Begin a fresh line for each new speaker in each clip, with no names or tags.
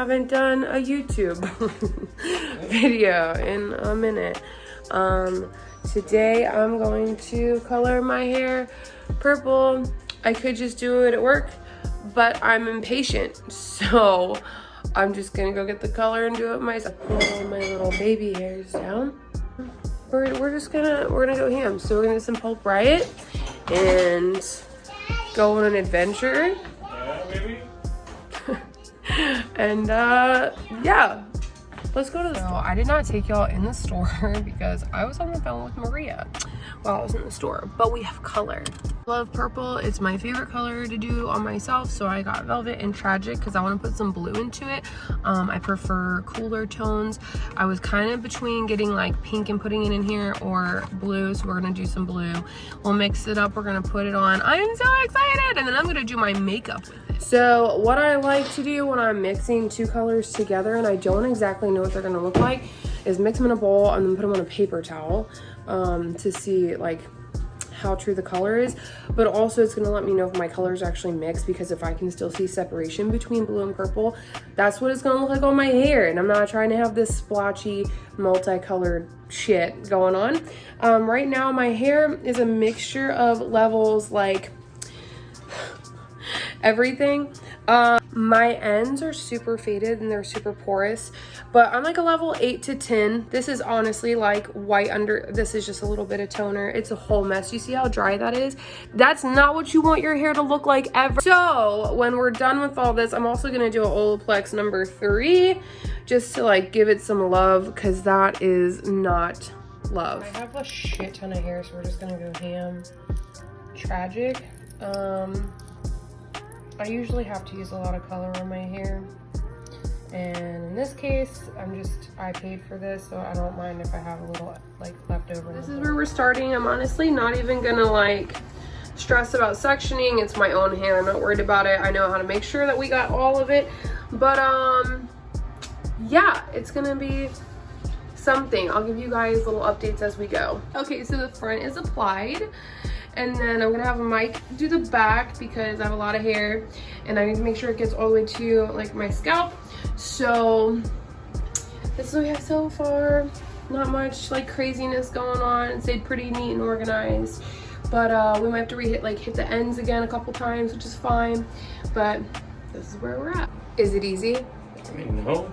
haven't done a YouTube video in a minute. Today I'm going to color my hair purple. I could just do it at work, but I'm impatient, so I'm just gonna go get the color and do it myself. Pull my little baby hairs down. We're gonna go ham. So we're gonna do some Pulp Riot and go on an adventure.
Yeah, maybe.
And yeah, let's go to the store. I did not take y'all in the store because I was on the phone with Maria while I was in the store, but we have color. Love purple. It's my favorite color to do on myself, so I got Velvet and Tragic because I want to put some blue into it. I prefer cooler tones. I was kind of between getting like pink and putting it in here or blue, so we're gonna do some blue. We'll mix it up, we're gonna put it on. I'm so excited, and then I'm gonna do my makeup with it. So what I like to do when I'm mixing two colors together and I don't exactly know what they're gonna look like is mix them in a bowl and then put them on a paper towel to see like how true the color is, but also it's gonna let me know if my colors actually mix, because if I can still see separation between blue and purple, that's what it's gonna look like on my hair, and I'm not trying to have this splotchy multicolored shit going on. Right now my hair is a mixture of levels, like everything. My ends are super faded and they're super porous, but I'm like a level 8 to 10. This is honestly like white under, this is just a little bit of toner. It's a whole mess. You see how dry that is? That's not what you want your hair to look like ever. So when we're done with all this, I'm also gonna do an Olaplex number 3 just to like give it some love, because that is not love. I have a shit ton of hair, so we're just gonna go ham. Tragic. I usually have to use a lot of color on my hair, and in this case I paid for this, so I don't mind if I have a little like leftover. This is where we're starting. I'm honestly not even gonna like stress about sectioning. It's my own hair, I'm not worried about it. I know how to make sure that we got all of it, but yeah, it's gonna be something. I'll give you guys little updates as we go. Okay, so the front is applied, and then I'm gonna have a mic do the back because I have a lot of hair and I need to make sure it gets all the way to like my scalp. So this is what we have so far. Not much like craziness going on. It stayed pretty neat and organized, but we might have to hit the ends again a couple times, which is fine, but this is where we're at. Is it easy?
I mean, no.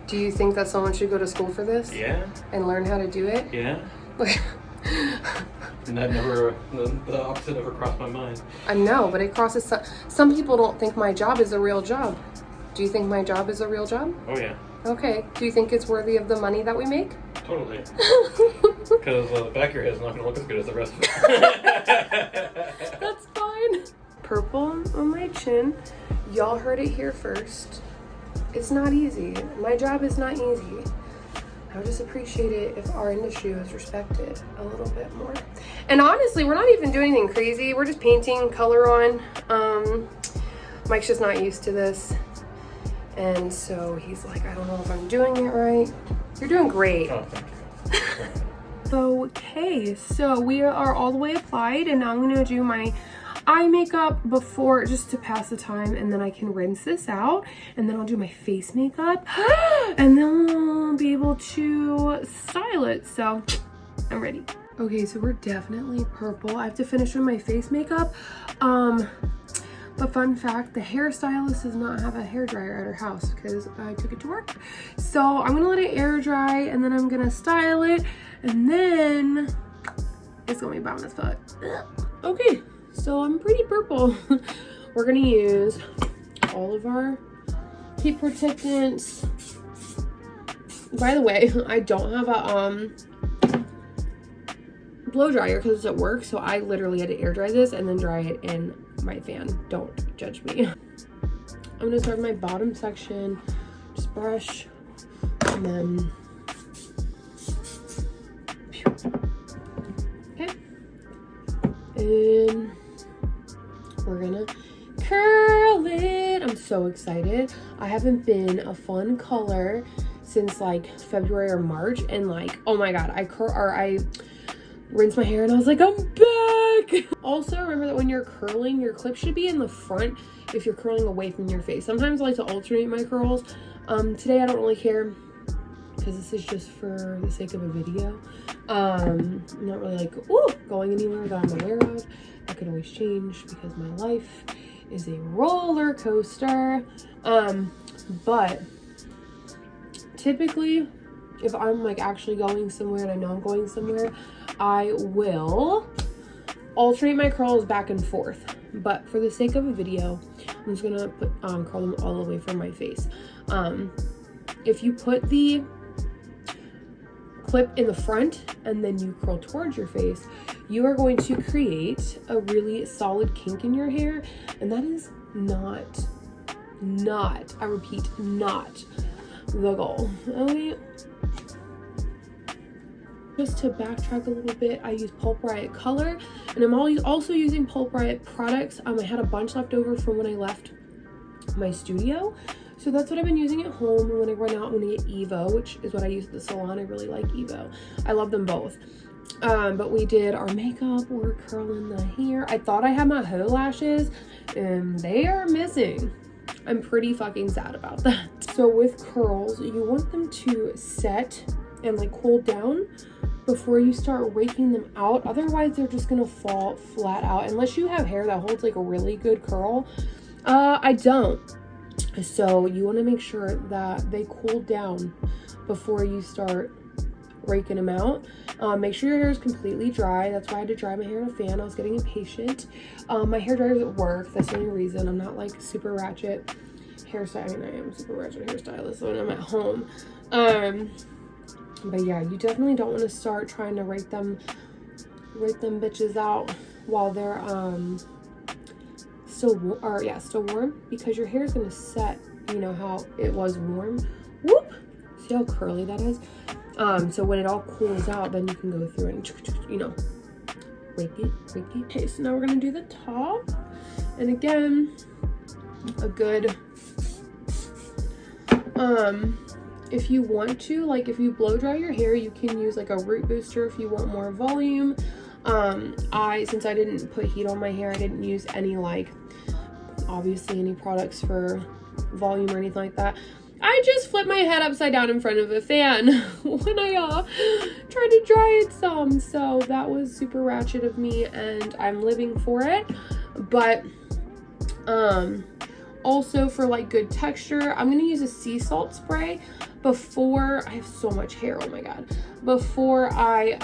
Do you think that someone should go to school for this?
Yeah.
And learn how to do it?
Yeah. And the opposite never crossed my mind.
I know, but it crosses some people don't think my job is a real job. Do you think my job is a real job?
Oh yeah.
Okay. Do you think it's worthy of the money that we make?
Totally. Because the back of your head is not going to look as good as the rest of it.
That's fine. Purple on my chin. Y'all heard it here first. It's not easy. My job is not easy. I would just appreciate it if our industry was respected a little bit more. And honestly, we're not even doing anything crazy. We're just painting color on. Mike's just not used to this. And so he's like, I don't know if I'm doing it right. You're doing great.
Oh, thank you.
Okay, so we are all the way applied, and now I'm gonna do my eye makeup before, just to pass the time, and then I can rinse this out, and then I'll do my face makeup, and then I'll be able to style it. So I'm ready. Okay, so we're definitely purple. I have to finish with my face makeup. But fun fact, the hairstylist does not have a hairdryer at her house because I took it to work. So I'm gonna let it air dry, and then I'm gonna style it, and then it's gonna be bomb as fuck. Okay. So I'm pretty purple. We're gonna use all of our heat protectants. By the way, I don't have a blow dryer because it's at work, so I literally had to air dry this and then dry it in my fan. Don't judge me. I'm gonna start my bottom section, just brush, and then okay, and we're gonna curl it. I'm so excited. I haven't been a fun color since like February or March, and like, oh my god, I rinse my hair, and I was like, I'm back. Also, remember that when you're curling, your clip should be in the front if you're curling away from your face. Sometimes I like to alternate my curls. Today I don't really care because this is just for the sake of a video. I'm not really like, ooh, going anywhere that I'm aware of. That could always change because my life is a roller coaster. But typically, if I'm like actually going somewhere and I know I'm going somewhere, I will alternate my curls back and forth. But for the sake of a video, I'm just gonna put curl them all the way from my face. If you put the clip in the front and then you curl towards your face, you are going to create a really solid kink in your hair, and that is not, I repeat, not the goal. Okay. Just to backtrack a little bit, I use Pulp Riot color, and I'm also using Pulp Riot products. I had a bunch left over from when I left my studio, so that's what I've been using at home. And when I run out, I'm gonna get Evo, which is what I use at the salon. I really like Evo. I love them both. But we did our makeup, we're curling the hair. I thought I had my hoe lashes, and they are missing. I'm pretty fucking sad about that. So with curls, you want them to set and like cool down before you start raking them out. Otherwise, they're just gonna fall flat out. Unless you have hair that holds like a really good curl. I don't. So you want to make sure that they cool down before you start raking them out. Make sure your hair is completely dry. That's why I had to dry my hair in a fan. I was getting impatient. My hair dryer is at work. That's the only reason. I'm not like super ratchet hairstyle. I mean, I am super ratchet hairstylist when I'm at home. But yeah, you definitely don't want to start trying to rake them bitches out while they're still warm, because your hair is going to set, you know, how it was warm. Whoop! See how curly that is? So when it all cools out, then you can go through it and, you know, rake it. Okay, so now we're going to do the top. And again, a good, if you want to, like, if you blow dry your hair, you can use like a root booster if you want more volume. Since I didn't put heat on my hair, I didn't use any, like, obviously any products for volume or anything like that. I just flipped my head upside down in front of a fan when I tried to dry it some. So that was super ratchet of me, and I'm living for it. But also for like good texture, I'm gonna use a sea salt spray before I have so much hair. Oh my god! Before I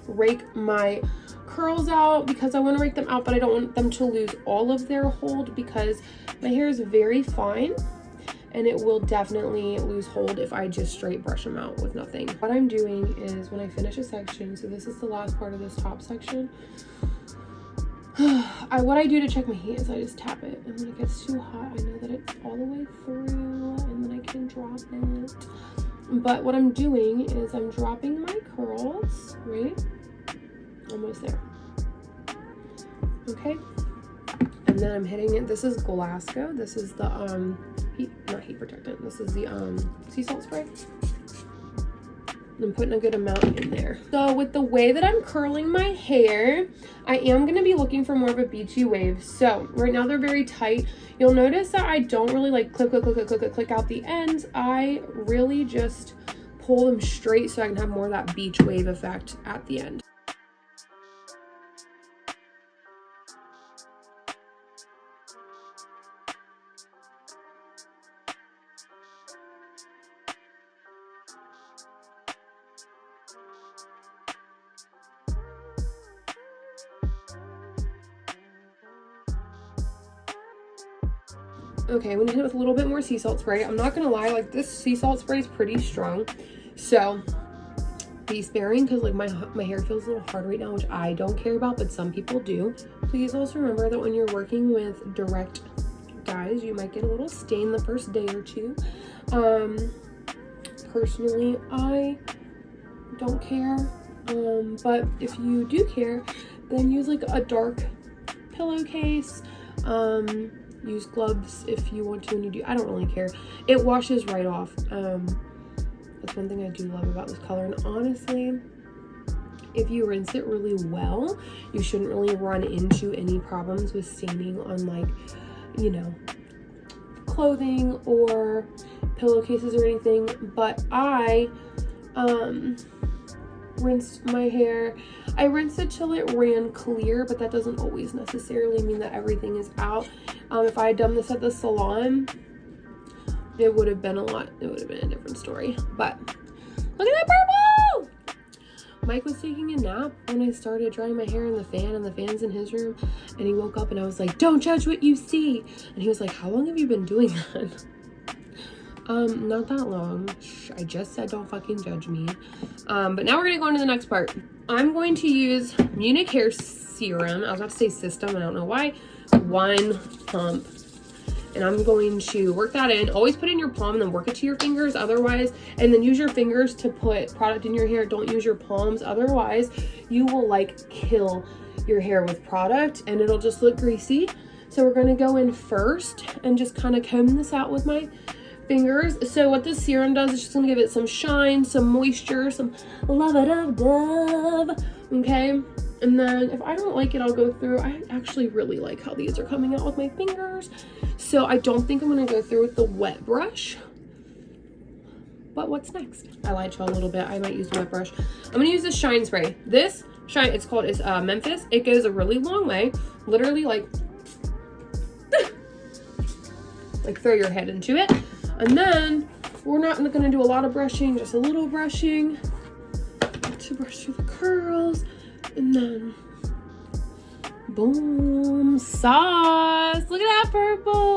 rake my curls out, because I want to rake them out, but I don't want them to lose all of their hold, because my hair is very fine and it will definitely lose hold if I just straight brush them out with nothing. What I'm doing is, when I finish a section, so this is the last part of this top section, what I do to check my heat is I just tap it, and when it gets too hot, I know that it's all the way through, and then I can drop it. But what I'm doing is I'm dropping my curls, right? Almost there. Okay. And then I'm hitting it. This is Glasgow. This is the not heat protectant. This is the sea salt spray. I'm putting a good amount in there. So with the way that I'm curling my hair, I am going to be looking for more of a beachy wave. So right now they're very tight. You'll notice that I don't really like click out the ends. I really just pull them straight so I can have more of that beach wave effect at the end. Okay, I'm gonna hit it with a little bit more sea salt spray. I'm not gonna lie, like, this sea salt spray is pretty strong, so be sparing, because like my hair feels a little hard right now, which I don't care about, but some people do. Please also remember that when you're working with direct dyes, you might get a little stain the first day or two. Personally, I don't care, but if you do care, then use like a dark pillowcase. Use gloves if you want to, and you do. I don't really care. It washes right off. That's That's one thing I do love about this color. And honestly, if you rinse it really well, you shouldn't really run into any problems with staining on, like, you know, clothing or pillowcases or anything. But I rinsed my hair. I rinsed it till it ran clear, but that doesn't always necessarily mean that everything is out. If I had done this at the salon, it would have been a different story. But look at that purple! Mike was taking a nap when I started drying my hair in the fan, and the fan's in his room, and he woke up and I was like, don't judge what you see. And he was like, how long have you been doing that? Not that long. I just said don't fucking judge me. But now we're gonna go into the next part. I'm going to use Munich hair serum. I was about to say system, I don't know why. 1 pump. And I'm going to work that in. Always put it in your palm and then work it to your fingers. Otherwise, and then use your fingers to put product in your hair. Don't use your palms. Otherwise, you will like kill your hair with product and it'll just look greasy. So we're gonna go in first and just kind of comb this out with my fingers. So what this serum does is just gonna give it some shine, some moisture, some love-a-dove-dove, okay? And then if I don't like it, I'll go through. I actually really like how these are coming out with my fingers. So I don't think I'm gonna go through with the wet brush. But what's next? I lied to you a little bit. I might use the wet brush. I'm gonna use this shine spray. This shine, it's Memphis. It goes a really long way. Literally like throw your head into it. And then we're not gonna do a lot of brushing, just a little brushing to brush through the curls. And then boom, sauce. Look at that purple.